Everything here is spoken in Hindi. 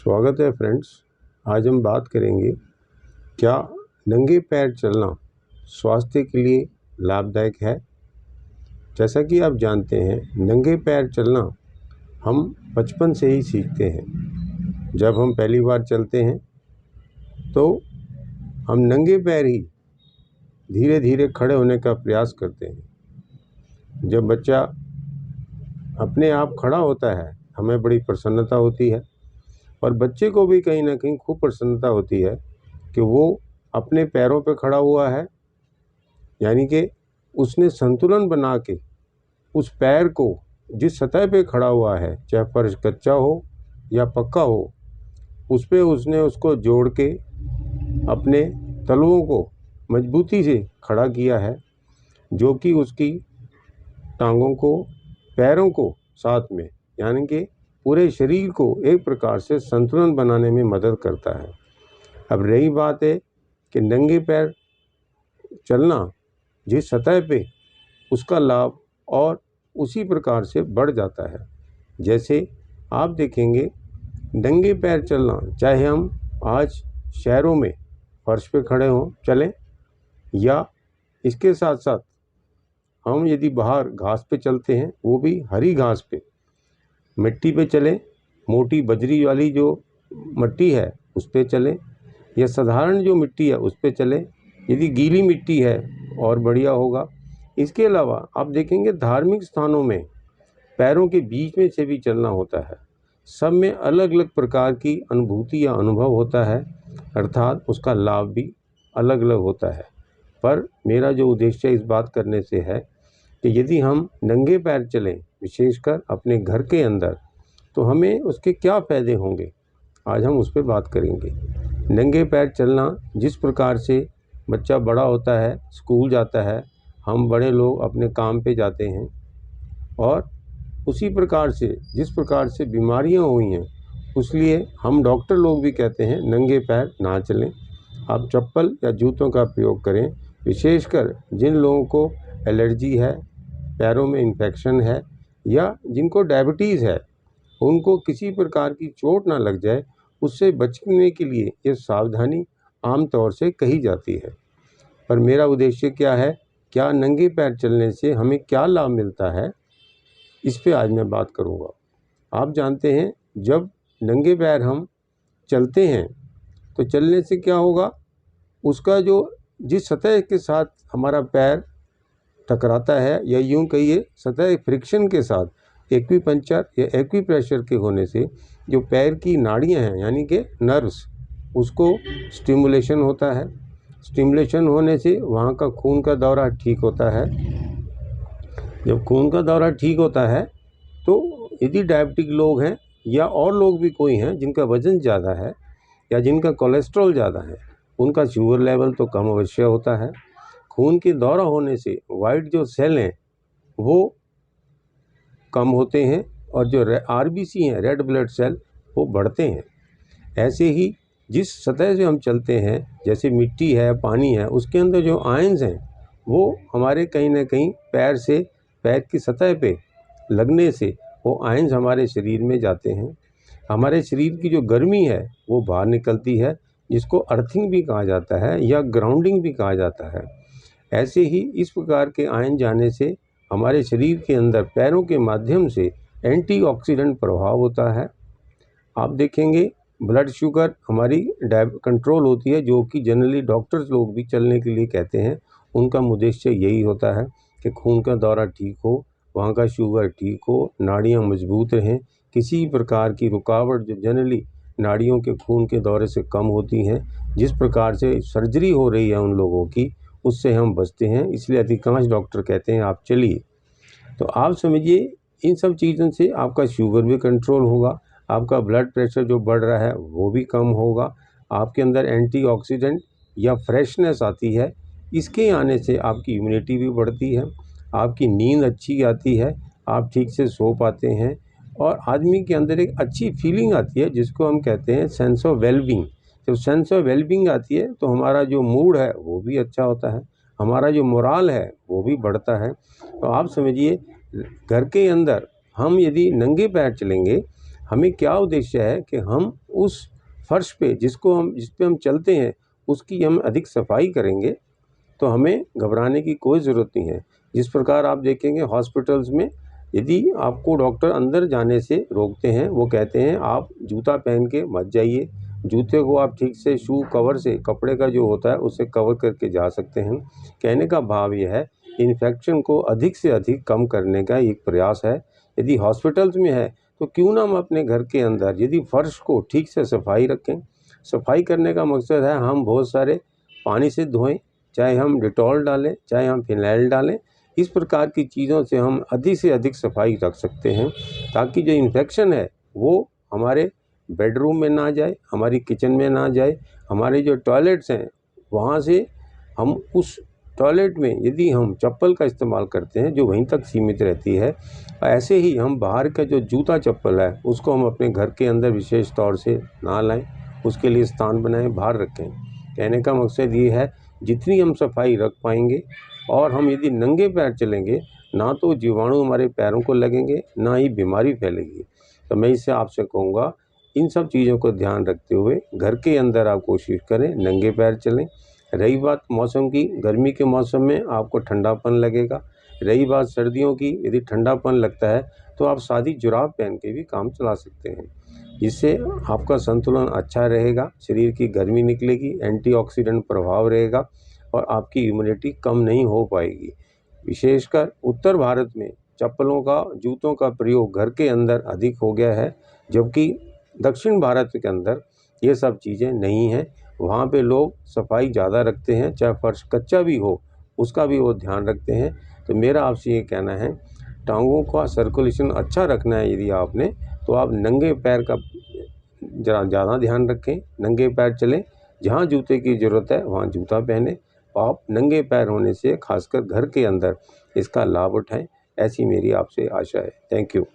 स्वागत है फ्रेंड्स। आज हम बात करेंगे क्या नंगे पैर चलना स्वास्थ्य के लिए लाभदायक है। जैसा कि आप जानते हैं, नंगे पैर चलना हम बचपन से ही सीखते हैं। जब हम पहली बार चलते हैं तो हम नंगे पैर ही धीरे धीरे खड़े होने का प्रयास करते हैं। जब बच्चा अपने आप खड़ा होता है, हमें बड़ी प्रसन्नता होती है और बच्चे को भी कहीं ना कहीं खूब प्रसन्नता होती है कि वो अपने पैरों पे खड़ा हुआ है, यानी कि उसने संतुलन बना के उस पैर को जिस सतह पे खड़ा हुआ है, चाहे फर्श कच्चा हो या पक्का हो, उस पे उसने उसको जोड़ के अपने तलवों को मजबूती से खड़ा किया है, जो कि उसकी टांगों को, पैरों को साथ में, यानी कि पूरे शरीर को एक प्रकार से संतुलन बनाने में मदद करता है। अब रही बात है कि नंगे पैर चलना जिस सतह पे, उसका लाभ और उसी प्रकार से बढ़ जाता है। जैसे आप देखेंगे, नंगे पैर चलना, चाहे हम आज शहरों में फर्श पे खड़े हों चलें, या इसके साथ साथ हम यदि बाहर घास पे चलते हैं, वो भी हरी घास पे, मिट्टी पे चलें, मोटी बजरी वाली जो मिट्टी है उस पे चलें, या साधारण जो मिट्टी है उस पे चलें। यदि गीली मिट्टी है और बढ़िया होगा। इसके अलावा आप देखेंगे धार्मिक स्थानों में पैरों के बीच में से भी चलना होता है। सब में अलग अलग प्रकार की अनुभूति या अनुभव होता है, अर्थात उसका लाभ भी अलग अलग होता है। पर मेरा जो उद्देश्य इस बात करने से है कि यदि हम नंगे पैर चलें, विशेषकर अपने घर के अंदर, तो हमें उसके क्या फ़ायदे होंगे, आज हम उस पर बात करेंगे। नंगे पैर चलना, जिस प्रकार से बच्चा बड़ा होता है, स्कूल जाता है, हम बड़े लोग अपने काम पे जाते हैं, और उसी प्रकार से जिस प्रकार से बीमारियां हुई हैं, उसलिए हम डॉक्टर लोग भी कहते हैं नंगे पैर ना चलें, आप चप्पल या जूतों का प्रयोग करें। विशेषकर जिन लोगों को एलर्जी है, पैरों में इन्फेक्शन है, या जिनको डायबिटीज़ है, उनको किसी प्रकार की चोट ना लग जाए, उससे बचने के लिए ये सावधानी आम तौर से कही जाती है। पर मेरा उद्देश्य क्या है, क्या नंगे पैर चलने से हमें क्या लाभ मिलता है, इस पे आज मैं बात करूँगा। आप जानते हैं, जब नंगे पैर हम चलते हैं तो चलने से क्या होगा, उसका जो जिस सतह के साथ हमारा पैर टकराता है, या यूं कहिए सतह फ्रिक्शन के साथ एक्यूपंक्चर या एक्यूप्रेशर के होने से जो पैर की नाड़ियां हैं, यानी कि नर्व्स, उसको स्टिमुलेशन होता है। स्टिमुलेशन होने से वहाँ का खून का दौरा ठीक होता है। जब खून का दौरा ठीक होता है तो यदि डायबिटिक लोग हैं या और लोग भी कोई हैं जिनका वज़न ज़्यादा है या जिनका कोलेस्ट्रॉल ज़्यादा है, उनका शुगर लेवल तो कम अवश्य होता है। खून के दौरा होने से वाइट जो सेल हैं वो कम होते हैं, और जो आरबीसी हैं, रेड ब्लड सेल, वो बढ़ते हैं। ऐसे ही जिस सतह से हम चलते हैं, जैसे मिट्टी है, पानी है, उसके अंदर जो आयंस हैं वो हमारे कहीं ना कहीं पैर की सतह पे लगने से वो आयंस हमारे शरीर में जाते हैं। हमारे शरीर की जो गर्मी है वो बाहर निकलती है, जिसको अर्थिंग भी कहा जाता है या ग्राउंडिंग भी कहा जाता है। ऐसे ही इस प्रकार के आयन जाने से हमारे शरीर के अंदर पैरों के माध्यम से एंटीऑक्सीडेंट प्रभाव होता है। आप देखेंगे, ब्लड शुगर हमारी कंट्रोल होती है, जो कि जनरली डॉक्टर्स लोग भी चलने के लिए कहते हैं। उनका उद्देश्य यही होता है कि खून का दौरा ठीक हो, वहाँ का शुगर ठीक हो, नाड़ियाँ मजबूत रहें, किसी प्रकार की रुकावट जो जनरली नाड़ियों के खून के दौरे से कम होती हैं, जिस प्रकार से सर्जरी हो रही है उन लोगों की, उससे हम बचते हैं। इसलिए अधिकांश डॉक्टर कहते हैं आप चलिए। तो आप समझिए, इन सब चीज़ों से आपका शुगर भी कंट्रोल होगा, आपका ब्लड प्रेशर जो बढ़ रहा है वो भी कम होगा, आपके अंदर एंटीऑक्सीडेंट या फ्रेशनेस आती है, इसके आने से आपकी इम्यूनिटी भी बढ़ती है, आपकी नींद अच्छी आती है, आप ठीक से सो पाते हैं, और आदमी के अंदर एक अच्छी फीलिंग आती है, जिसको हम कहते हैं सेंस ऑफ वेलबींग। जब सेंस ऑफ वेलबींग आती है तो हमारा जो मूड है वो भी अच्छा होता है, हमारा जो मोराल है वो भी बढ़ता है। तो आप समझिए, घर के अंदर हम यदि नंगे पैर चलेंगे, हमें क्या उद्देश्य है कि हम उस फर्श पे जिस पे हम चलते हैं उसकी हम अधिक सफाई करेंगे तो हमें घबराने की कोई ज़रूरत नहीं है। जिस प्रकार आप देखेंगे हॉस्पिटल्स में यदि आपको डॉक्टर अंदर जाने से रोकते हैं, वो कहते हैं आप जूता पहन के मत जाइए, जूते को आप ठीक से शू कवर से, कपड़े का जो होता है उससे कवर करके जा सकते हैं। कहने का भाव ये है इन्फेक्शन को अधिक से अधिक कम करने का एक प्रयास है। यदि हॉस्पिटल्स में है तो क्यों ना हम अपने घर के अंदर यदि फर्श को ठीक से सफाई रखें। सफाई करने का मकसद है हम बहुत सारे पानी से धोएं, चाहे हम डिटॉल डालें, चाहे हम फिनाइल डालें। इस प्रकार की चीज़ों से हम अधिक से अधिक सफाई रख सकते हैं ताकि जो इन्फेक्शन है वो हमारे बेडरूम में ना जाए, हमारी किचन में ना जाए, हमारे जो टॉयलेट्स हैं वहाँ से हम उस टॉयलेट में यदि हम चप्पल का इस्तेमाल करते हैं जो वहीं तक सीमित रहती है, ऐसे ही हम बाहर का जो जूता चप्पल है उसको हम अपने घर के अंदर विशेष तौर से ना लाएं, उसके लिए स्थान बनाएं, बाहर रखें। कहने का मकसद ये है जितनी हम सफाई रख पाएंगे और हम यदि नंगे पैर चलेंगे ना तो जीवाणु हमारे पैरों को लगेंगे ना ही बीमारी फैलेगी। तो मैं इससे आपसे कहूँगा इन सब चीज़ों को ध्यान रखते हुए घर के अंदर आप कोशिश करें नंगे पैर चलें। रही बात मौसम की, गर्मी के मौसम में आपको ठंडापन लगेगा। रही बात सर्दियों की, यदि ठंडापन लगता है तो आप सादी जुराब पहन के भी काम चला सकते हैं, जिससे आपका संतुलन अच्छा रहेगा, शरीर की गर्मी निकलेगी, एंटीऑक्सीडेंट प्रभाव रहेगा और आपकी इम्यूनिटी कम नहीं हो पाएगी। विशेषकर उत्तर भारत में चप्पलों का, जूतों का प्रयोग घर के अंदर अधिक हो गया है, जबकि दक्षिण भारत के अंदर ये सब चीज़ें नहीं हैं। वहाँ पे लोग सफाई ज़्यादा रखते हैं, चाहे फर्श कच्चा भी हो उसका भी वो ध्यान रखते हैं। तो मेरा आपसे ये कहना है टांगों का सर्कुलेशन अच्छा रखना है यदि आपने, तो आप नंगे पैर का ज़्यादा ध्यान रखें, नंगे पैर चलें, जहाँ जूते की ज़रूरत है वहाँ जूता पहने। आप नंगे पैर होने से खासकर घर के अंदर इसका लाभ उठाएं, ऐसी मेरी आपसे आशा है। Thank you.